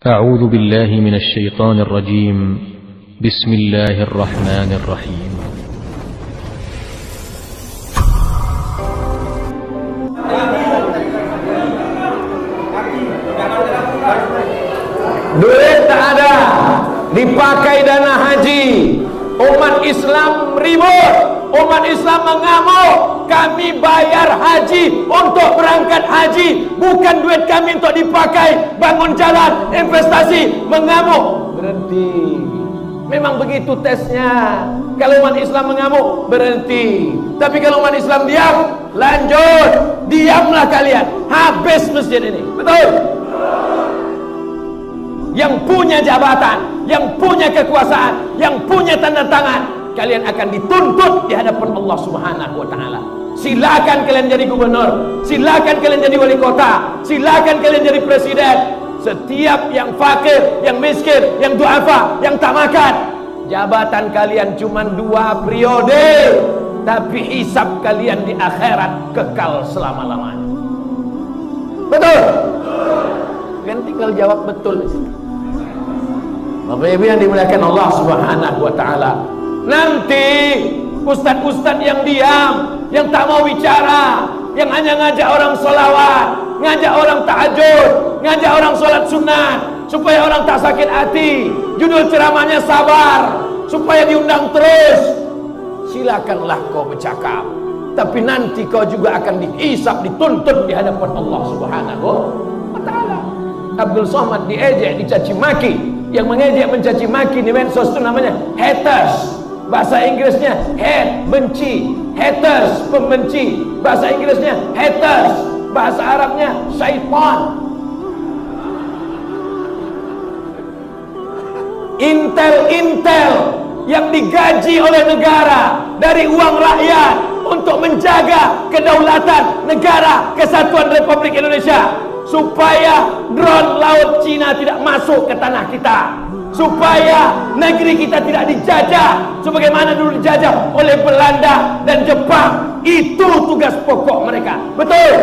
أعوذ بالله من الشيطان الرجيم. بسم الله الرحمن الرحيم. Duit tak ada, dipakai dana haji. Umat Islam ribut, umat Islam mengamuk. Kami bayar haji untuk berangkat haji, bukan duit kami untuk dipakai bangun jalan, investasi. Mengamuk, berhenti. Memang begitu tesnya. Kalau umat Islam mengamuk, berhenti. Tapi kalau umat Islam diam, lanjut. Diamlah kalian, habis masjid ini. Betul? Yang punya jabatan, yang punya kekuasaan, yang punya tanda tangan, kalian akan dituntut di hadapan Allah Subhanahu wa taala. Silakan kalian jadi gubernur, silakan kalian jadi wali kota, silakan kalian jadi presiden. Setiap yang fakir, yang miskin, yang duafa, yang tak makan, jabatan kalian cuma 2 periode, tapi hisab kalian di akhirat kekal selama-lamanya. Betul? Kalian tinggal jawab betul di situ. Bapak Ibu yang dimuliakan Allah Subhanahu wa taala. Nanti ustaz-ustaz yang diam, yang tak mau bicara, yang hanya ngajak orang sholawat, ngajak orang tahajud, ngajak orang sholat sunnah supaya orang tak sakit hati. Judul ceramahnya sabar, supaya diundang terus. Silakanlah kau bercakap, tapi nanti kau juga akan dihisab, dituntut di hadapan Allah Subhanahu wa taala. Abdul Somad diejek, dicaci maki. Yang mengejek, mencaci maki di medsos itu namanya haters. Bahasa Inggrisnya hate, benci. Haters, pembenci. Bahasa Inggrisnya haters. Bahasa Arabnya syaitan. Intel yang digaji oleh negara dari uang rakyat untuk menjaga kedaulatan negara Kesatuan Republik Indonesia, supaya drone laut Cina tidak masuk ke tanah kita, supaya negeri kita tidak dijajah sebagaimana dulu dijajah oleh Belanda dan Jepang. Itu tugas pokok mereka. Betul?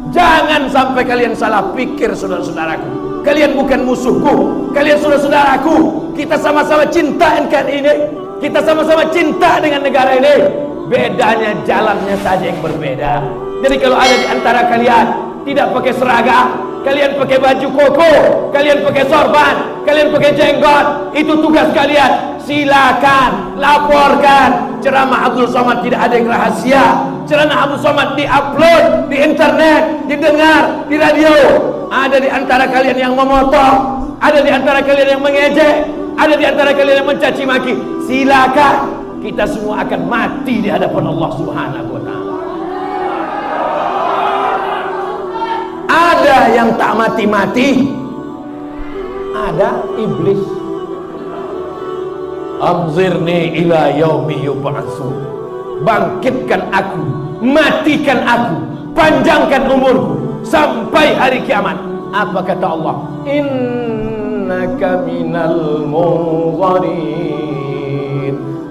Jangan sampai kalian salah pikir, saudara-saudaraku. Kalian bukan musuhku, kalian saudara-saudaraku. Kita sama-sama cinta NKRI ini, kita sama-sama cinta dengan negara ini. Bedanya jalannya saja yang berbeda. Jadi kalau ada di antara kalian tidak pakai seragam, kalian pakai baju koko, kalian pakai sorban, kalian pakai jenggot, itu tugas kalian. Silakan laporkan. Ceramah Abdul Somad tidak ada yang rahasia. Ceramah Abdul Somad diupload di internet, didengar di radio. Ada di antara kalian yang memotong, ada di antara kalian yang mengejek, ada di antara kalian yang mencaci maki. Silakan. Kita semua akan mati di hadapan Allah Subhanahu wa taala. Ada yang tak mati-mati, ada iblis. Anzirni ila yaumi yub'atsun. Bangkitkan aku, matikan aku, panjangkan umurku sampai hari kiamat. Apa kata Allah? Innaka minal munzarin.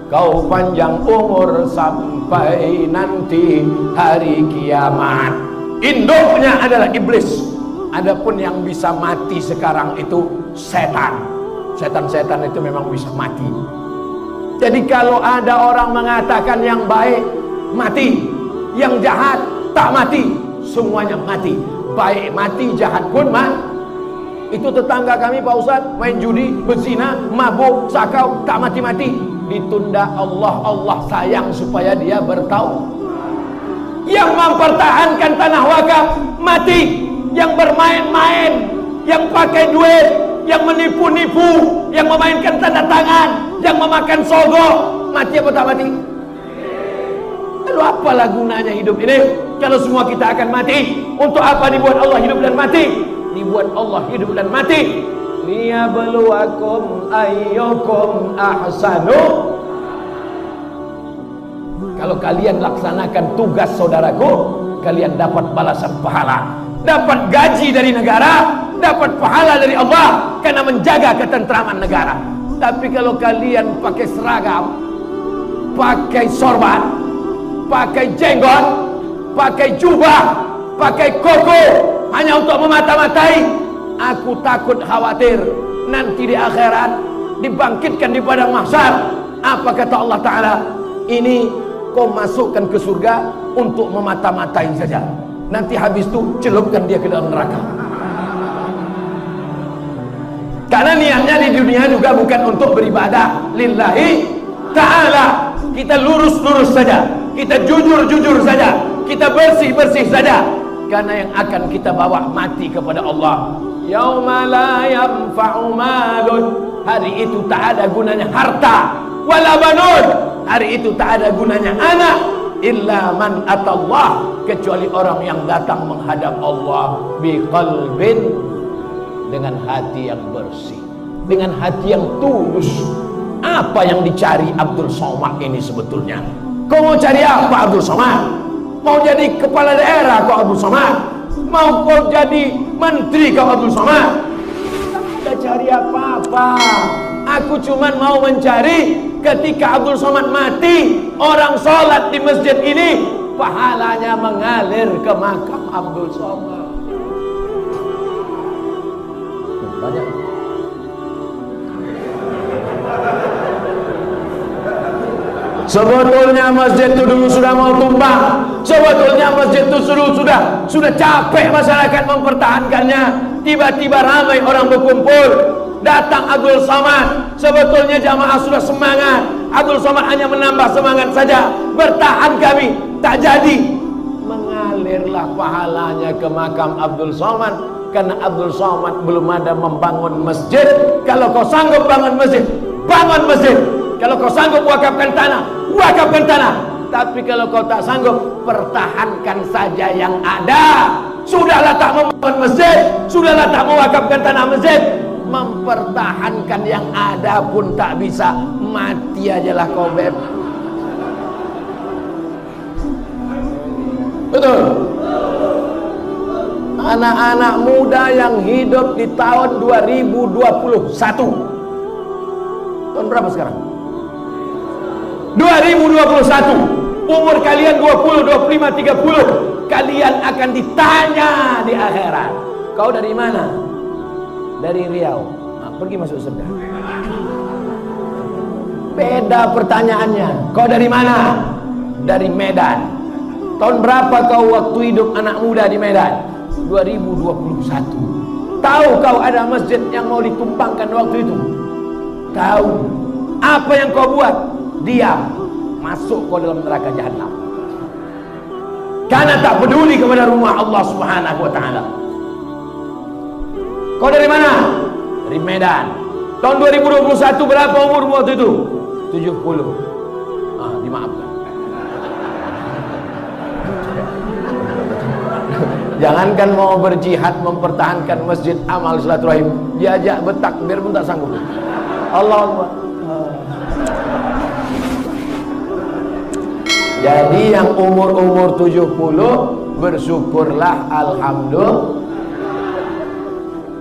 Kau panjang umur sampai nanti hari kiamat. Induknya adalah iblis. Adapun yang bisa mati sekarang itu setan. Setan-setan itu memang bisa mati. Jadi kalau ada orang mengatakan yang baik mati, yang jahat tak mati, semuanya mati. Baik mati, jahat pun mati. Itu tetangga kami Pak Ustadz, main judi, berzina, mabuk, sakau, tak mati-mati. Ditunda Allah sayang supaya dia bertaubat. Yang mempertahankan tanah wakaf mati. Yang bermain-main, yang pakai duit, yang menipu-nipu, yang memainkan tanda tangan, yang memakan sogok, mati apa tak mati? Lalu apalah gunanya hidup ini kalau semua kita akan mati? Untuk apa dibuat Allah hidup dan mati? Dibuat Allah hidup dan mati liyabluwakum ayyukum ahsanu. Kalau kalian laksanakan tugas saudaraku, kalian dapat balasan pahala, dapat gaji dari negara, dapat pahala dari Allah karena menjaga ketentraman negara. Tapi kalau kalian pakai seragam, pakai sorban, pakai jenggot, pakai jubah, pakai koko hanya untuk memata-matai, Aku takut khawatir nanti di akhirat dibangkitkan di padang mahsyar. Apa kata Allah Ta'ala? Ini kau masukkan ke surga untuk memata-matain saja. Nanti habis itu celupkan dia ke dalam neraka. Karena niatnya di dunia juga bukan untuk beribadah lillahi ta'ala. Kita lurus-lurus saja, kita jujur-jujur saja, kita bersih-bersih saja. Karena yang akan kita bawa mati kepada Allah. Yauma la yanfa'u malun, hari itu tak ada gunanya harta, wala banun, hari itu tak ada gunanya anak, illa man atallah, kecuali orang yang datang menghadap Allah biqalbin, dengan hati yang bersih, dengan hati yang tulus. Apa yang dicari Abdul Somad ini sebetulnya? Kau mau cari apa Abdul Somad? Mau jadi kepala daerah kau Abdul Somad? Mau kau jadi menteri kau Abdul Somad? Tidak cari apa-apa. Aku cuman mau mencari ketika Abdul Somad mati, orang sholat di masjid ini pahalanya mengalir ke makam Abdul Somad. Banyak. Sebetulnya masjid itu dulu sudah mau tumbang. Sebetulnya masjid itu sudah capek masyarakat mempertahankannya. Tiba-tiba ramai orang berkumpul, datang Abdul Somad. Sebetulnya jamaah sudah semangat. Abdul Somad hanya menambah semangat saja. Bertahan kami, tak jadi. Mengalirlah pahalanya ke makam Abdul Somad. Karena Abdul Somad belum ada membangun masjid. Kalau kau sanggup bangun masjid, bangun masjid. Kalau kau sanggup wakafkan tanah, wakafkan tanah. Tapi kalau kau tak sanggup, pertahankan saja yang ada. Sudahlah tak membangun masjid, sudahlah tak mewakafkan tanah masjid, mempertahankan yang ada pun tak bisa. Mati ajalah kau, beb. Betul. Anak-anak muda yang hidup di tahun 2021. Tahun berapa sekarang? 2021. Umur kalian 20, 25, 30. Kalian akan ditanya di akhirat. Kau dari mana? Dari Riau. Nah, pergi masuk surga. Beda pertanyaannya. Kau dari mana? Dari Medan. Tahun berapa kau waktu hidup anak muda di Medan? 2021. Tahu kau ada masjid yang mau ditumpangkan waktu itu? Tahu. Apa yang kau buat? Diam. Masuk kau dalam neraka jahanam. Karena tak peduli kepada rumah Allah Subhanahu wa taala. Kau dari mana? Dari Medan. Tahun 2021 berapa umur waktu itu? 70. Dimaafkan. Jangankan mau berjihad mempertahankan masjid amal silaturahim, diajak bertakbir pun tak sanggup. Allah Akbar. Jadi yang umur-umur 70 bersyukurlah, alhamdulillah.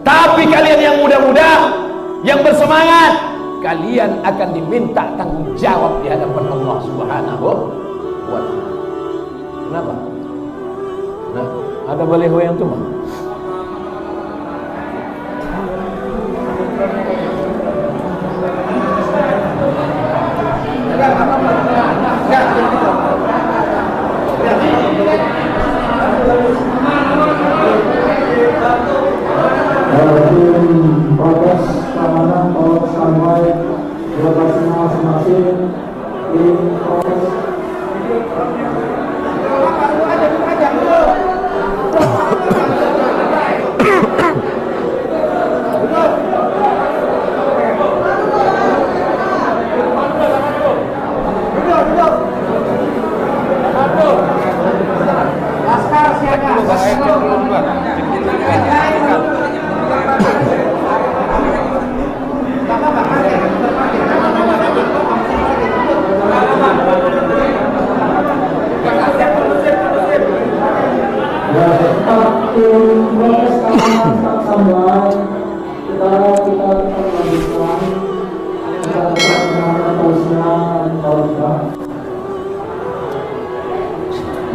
Tapi kalian yang muda-muda, yang bersemangat, kalian akan diminta tanggung jawab di hadapan Allah Subhanahu wa taala. Kenapa? Nah, ada baliho yang tumbang. Protes keamanan tolong sampai di lokasi masing-masing di proses.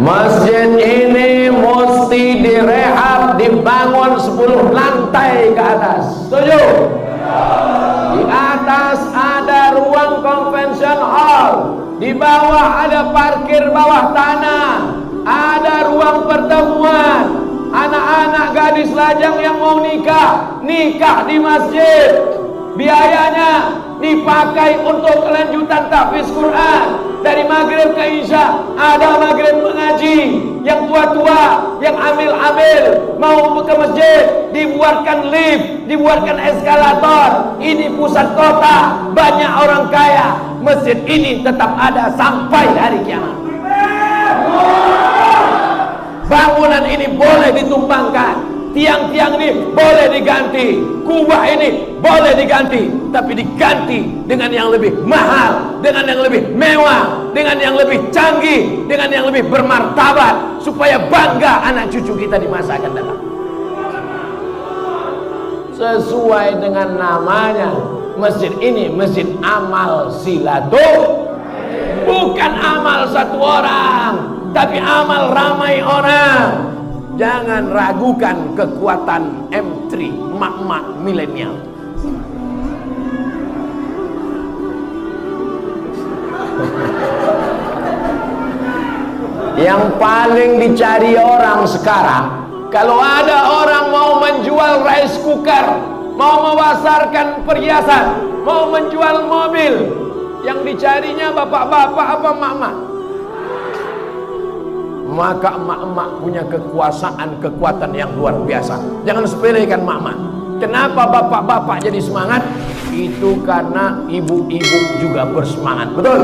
Masjid ini mesti direhab, dibangun 10 lantai ke atas. Setuju? Di atas ada ruang convention hall, di bawah ada parkir bawah tanah, ada ruang pertemuan. Anak-anak gadis lajang yang mau nikah, nikah di masjid. Biayanya dipakai untuk kelanjutan tahfiz Quran. Dari maghrib ke isya ada maghrib mengaji. Yang tua-tua, yang amil-amil mau ke masjid, dibuatkan lift, dibuatkan eskalator. Ini pusat kota, banyak orang kaya. Masjid ini tetap ada sampai hari kiamat. Bangunan ini boleh ditumbangkan, tiang-tiang ini boleh diganti, kubah ini boleh diganti, tapi diganti dengan yang lebih mahal, dengan yang lebih mewah, dengan yang lebih canggih, dengan yang lebih bermartabat, supaya bangga anak cucu kita di masa akan datang. Sesuai dengan namanya, masjid ini masjid amal silaturahmi, bukan amal satu orang, tapi amal ramai orang. Jangan ragukan kekuatan M3 mak-mak milenial. Yang paling dicari orang sekarang, kalau ada orang mau menjual rice cooker, mau memasarkan perhiasan, mau menjual mobil, yang dicarinya bapak-bapak apa mak-mak? Maka emak-emak punya kekuasaan-kekuatan yang luar biasa. Jangan sepelekan emak-emak. Kenapa bapak-bapak jadi semangat? Itu karena ibu-ibu juga bersemangat. Betul?